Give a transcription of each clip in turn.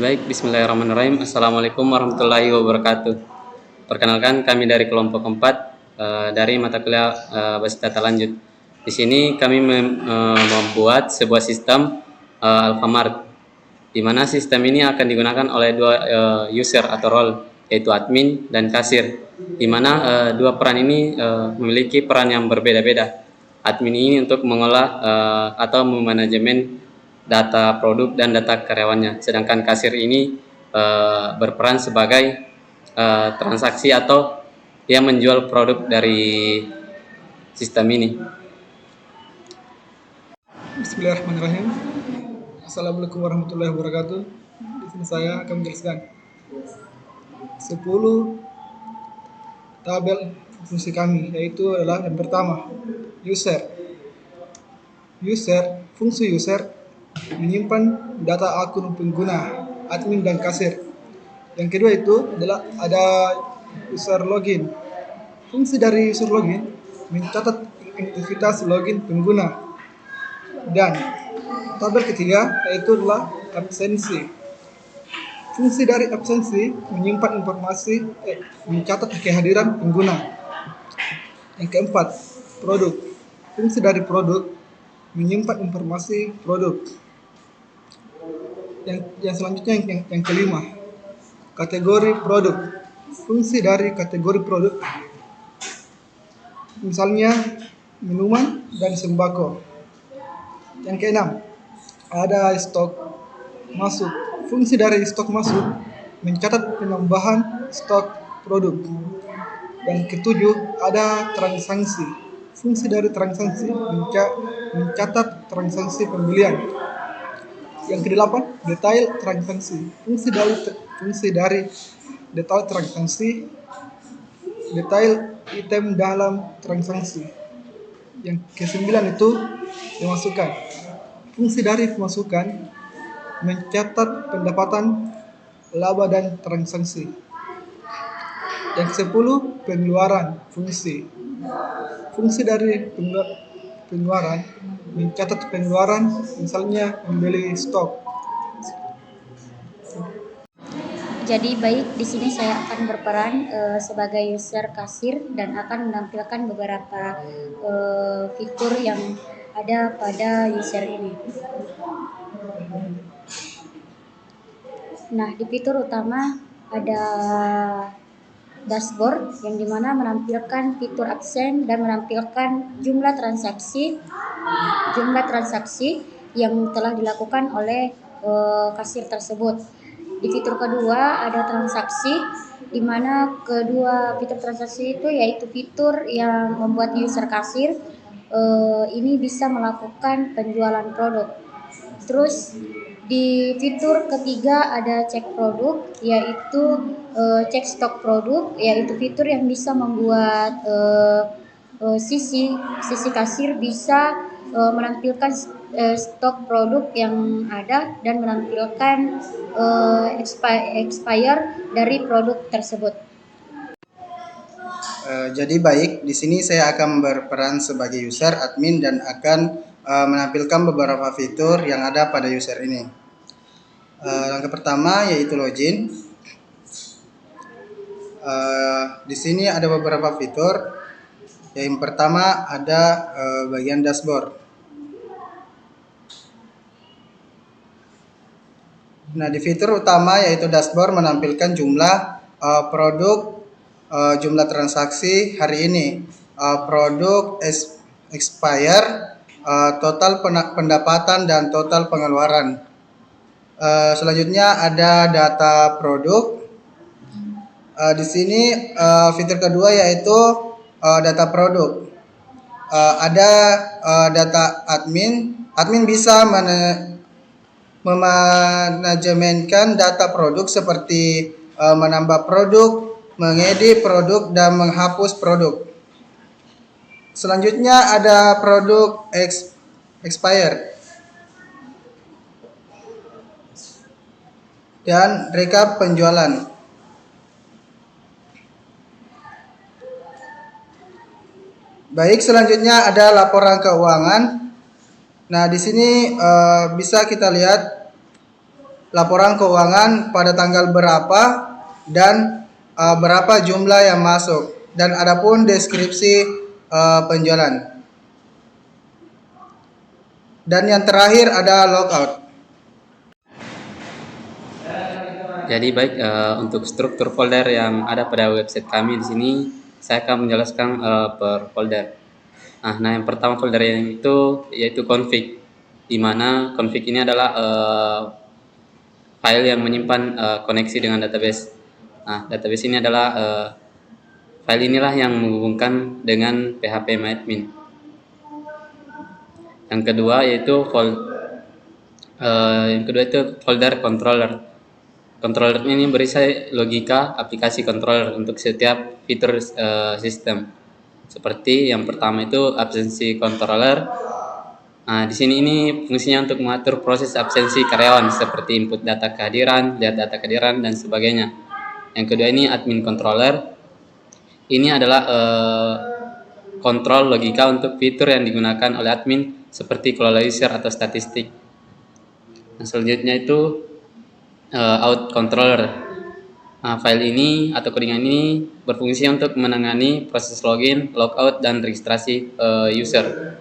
Baik, bismillahirrahmanirrahim. Assalamualaikum warahmatullahi wabarakatuh. Perkenalkan, kami dari kelompok 4 dari mata kuliah Basis Tata Lanjut. Di sini kami membuat sebuah sistem Alfamart, di mana sistem ini akan digunakan oleh dua user atau role, yaitu admin dan kasir, di mana dua peran ini memiliki peran yang berbeda-beda. Admin ini untuk mengolah atau memanajemen data produk dan data karyawannya, sedangkan kasir ini berperan sebagai transaksi atau dia menjual produk dari sistem ini. Bismillahirrahmanirrahim. Assalamualaikum warahmatullahi wabarakatuh. Di sini saya akan menjelaskan 10 tabel fungsi kami, yaitu adalah yang pertama, user. Fungsi user menyimpan data akun pengguna, admin dan kasir. Yang kedua itu adalah ada user login. Fungsi dari user login mencatat aktivitas login pengguna. Dan tabel ketiga yaitu adalah absensi. Fungsi dari absensi menyimpan informasi, mencatat kehadiran pengguna. Yang keempat, produk. Fungsi dari produk menyimpan informasi produk. Yang selanjutnya yang kelima, kategori produk. Fungsi dari kategori produk misalnya minuman dan sembako. Yang keenam, ada stok masuk. Fungsi dari stok masuk mencatat penambahan stok produk. Dan ketujuh, ada transaksi. Fungsi dari transaksi mencatat transaksi pembelian. Yang kedelapan, detail transaksi. Fungsi dari detail transaksi, detail item dalam transaksi. Yang kesembilan itu pemasukan. Fungsi dari pemasukan mencatat pendapatan, laba dan transaksi. Yang ke-10, pengeluaran. Fungsi dari pengeluaran mencatat pengeluaran, misalnya membeli stok. Jadi baik, di sini saya akan berperan sebagai user kasir dan akan menampilkan beberapa fitur yang ada pada user ini. Nah, di fitur utama ada dashboard yang dimana menampilkan fitur absen dan menampilkan jumlah transaksi yang telah dilakukan oleh kasir tersebut. Di fitur kedua ada transaksi, di mana kedua fitur transaksi itu yaitu fitur yang membuat user kasir ini bisa melakukan penjualan produk. Terus di fitur ketiga ada cek produk, yaitu cek stok produk, yaitu fitur yang bisa membuat sisi kasir bisa menampilkan stok produk yang ada dan menampilkan expire dari produk tersebut. Jadi baik, di sini saya akan berperan sebagai user admin dan akan menampilkan beberapa fitur yang ada pada user ini. Langkah pertama yaitu login. Di sini ada beberapa fitur. Yang pertama ada bagian dashboard. Nah, di fitur utama yaitu dashboard menampilkan jumlah produk, jumlah transaksi hari ini, produk expire, total pendapatan dan total pengeluaran. Selanjutnya ada data produk. Di sini fitur kedua yaitu data produk. Ada data admin. Admin bisa memanajemenkan data produk seperti menambah produk, mengedit produk, dan menghapus produk. Selanjutnya ada produk expire dan rekap penjualan. Baik, selanjutnya ada laporan keuangan. Nah, di sini bisa kita lihat laporan keuangan pada tanggal berapa dan berapa jumlah yang masuk, dan adapun deskripsi penjualan. Dan yang terakhir ada logout. Jadi baik, untuk struktur folder yang ada pada website kami di sini, saya akan menjelaskan per folder. Nah, yang pertama folder yang itu yaitu config, di mana config ini adalah file yang menyimpan koneksi dengan database. Nah, database ini adalah file inilah yang menghubungkan dengan PHP MyAdmin. Yang kedua yaitu folder controller. Controller ini berisi logika aplikasi controller untuk setiap fitur sistem. Seperti yang pertama itu absensi controller. Nah, di sini ini fungsinya untuk mengatur proses absensi karyawan seperti input data kehadiran, lihat data kehadiran dan sebagainya. Yang kedua ini admin controller. Ini adalah kontrol logika untuk fitur yang digunakan oleh admin seperti kelola user atau statistik. Nah, selanjutnya itu out controller. Nah, file ini atau codingan ini berfungsi untuk menangani proses login, logout, dan registrasi user.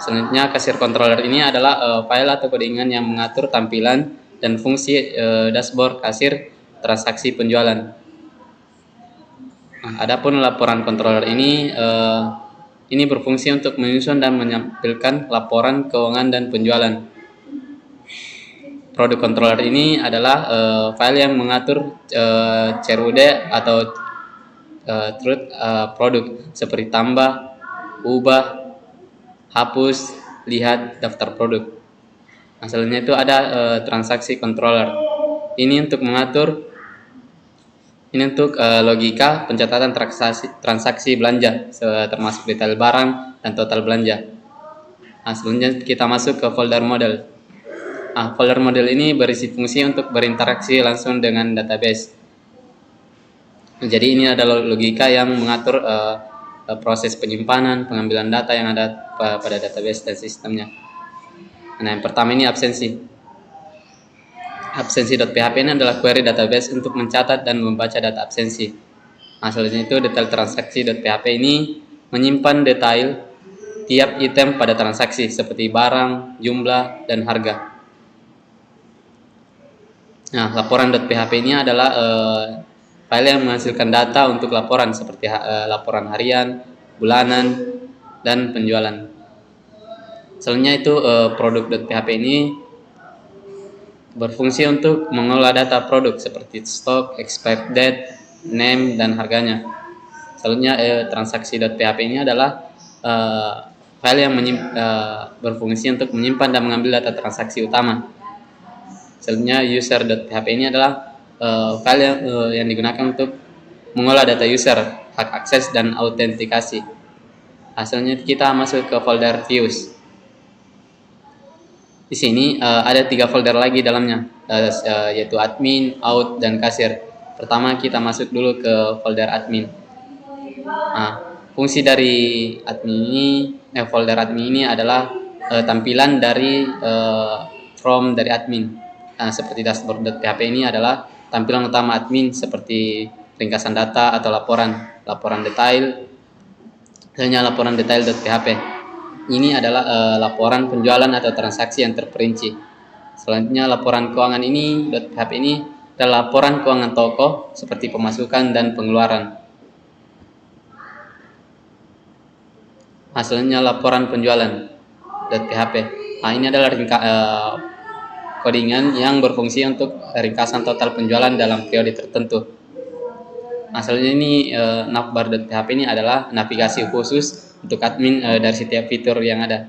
Selanjutnya kasir controller ini adalah file atau codingan yang mengatur tampilan dan fungsi dashboard kasir transaksi penjualan. Nah, adapun laporan controller ini berfungsi untuk menyusun dan menampilkan laporan keuangan dan penjualan. Produk controller ini adalah file yang mengatur CRUD atau truth produk seperti tambah, ubah, hapus, lihat daftar produk. Nah, selanjutnya itu ada transaksi controller. Ini untuk mengatur, logika pencatatan transaksi belanja termasuk detail barang dan total belanja. Nah, selanjutnya kita masuk ke folder model. Nah, folder model ini berisi fungsi untuk berinteraksi langsung dengan database. Jadi ini adalah logika yang mengatur proses penyimpanan, pengambilan data yang ada pada database dan sistemnya. Nah, yang pertama ini absensi. Absensi.php ini adalah query database untuk mencatat dan membaca data absensi. Nah, selanjutnya itu detail transaksi.php ini menyimpan detail tiap item pada transaksi seperti barang, jumlah, dan harga. Nah, laporan.php ini adalah file yang menghasilkan data untuk laporan seperti laporan harian, bulanan, dan penjualan. Selanjutnya itu produk.php ini berfungsi untuk mengolah data produk seperti stok, expired date, name, dan harganya. Selanjutnya transaksi.php ini adalah file yang berfungsi untuk menyimpan dan mengambil data transaksi utama. Selanjutnya user.php ini adalah file yang digunakan untuk mengolah data user, hak akses, dan autentikasi. Hasilnya kita masuk ke folder views. Di sini ada 3 folder lagi dalamnya, yaitu admin, out, dan kasir. Pertama kita masuk dulu ke folder admin. Nah, fungsi dari folder admin ini adalah tampilan dari from dari admin. Nah, seperti dashboard.php ini adalah tampilan utama admin seperti ringkasan data atau laporan detail. Misalnya laporan detail.php. Ini adalah laporan penjualan atau transaksi yang terperinci. Selanjutnya laporan keuangan .php ini adalah laporan keuangan toko seperti pemasukan dan pengeluaran. Hasilnya laporan penjualan .php. Nah, ini adalah codingan yang berfungsi untuk ringkasan total penjualan dalam periode tertentu. Asalnya ini navbar.php ini adalah navigasi khusus untuk admin dari setiap fitur yang ada.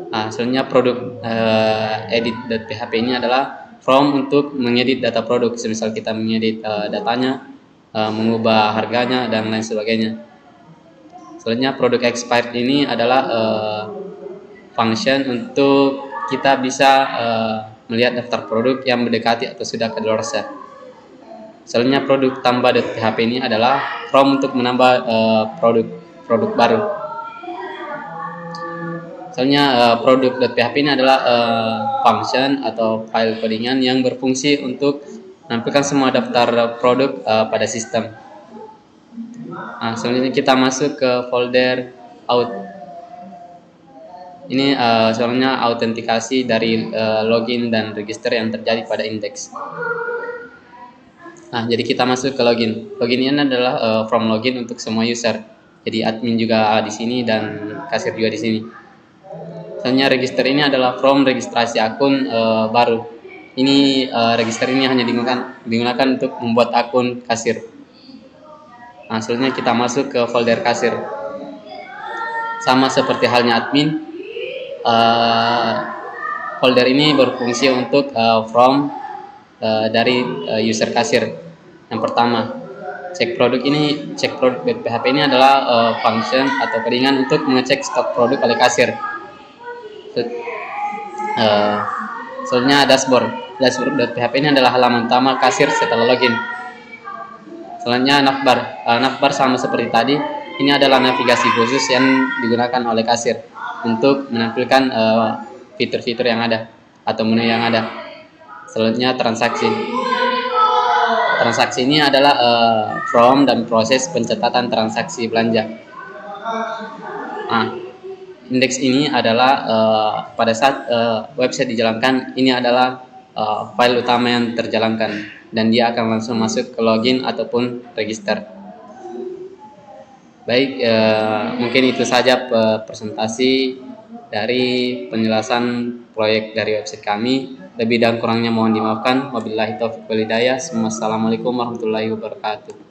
Hasilnya produk edit.php ini adalah from untuk mengedit data produk, semisal kita mengedit datanya, mengubah harganya, dan lain sebagainya. Selanjutnya produk expired ini adalah function untuk kita bisa melihat daftar produk yang mendekati atau sudah kadaluarsa. Selanjutnya produk tambah.php ini adalah from untuk menambah produk baru. Soalnya produk.php ini adalah function atau file codingan yang berfungsi untuk menampilkan semua daftar produk pada sistem. Nah, selanjutnya kita masuk ke folder out. Ini soalnya autentikasi dari login dan register yang terjadi pada indeks. Nah, jadi kita masuk ke login. Login ini adalah from login untuk semua user. Jadi admin juga di sini dan kasir juga di sini. Soalnya register ini adalah from registrasi akun baru. Ini register ini hanya digunakan untuk membuat akun kasir. Nah, selanjutnya kita masuk ke folder kasir. Sama seperti halnya admin, folder ini berfungsi untuk from dari user kasir. Yang pertama, cek produk.php ini adalah function atau codingan untuk mengecek stok produk oleh kasir. Selanjutnya dashboard.php ini adalah halaman utama kasir setelah login. Selanjutnya navbar sama seperti tadi, ini adalah navigasi khusus yang digunakan oleh kasir untuk menampilkan fitur-fitur yang ada atau menu yang ada. Selanjutnya transaksi ini adalah from dan proses pencatatan transaksi belanja. Nah, indeks ini adalah pada saat website dijalankan, ini adalah file utama yang terjalankan dan dia akan langsung masuk ke login ataupun register. Baik, mungkin itu saja presentasi dari penjelasan proyek dari website kami. Lebih dan kurangnya mohon dimaafkan. Wabillahi taufiq wal hidayah. Assalamualaikum warahmatullahi wabarakatuh.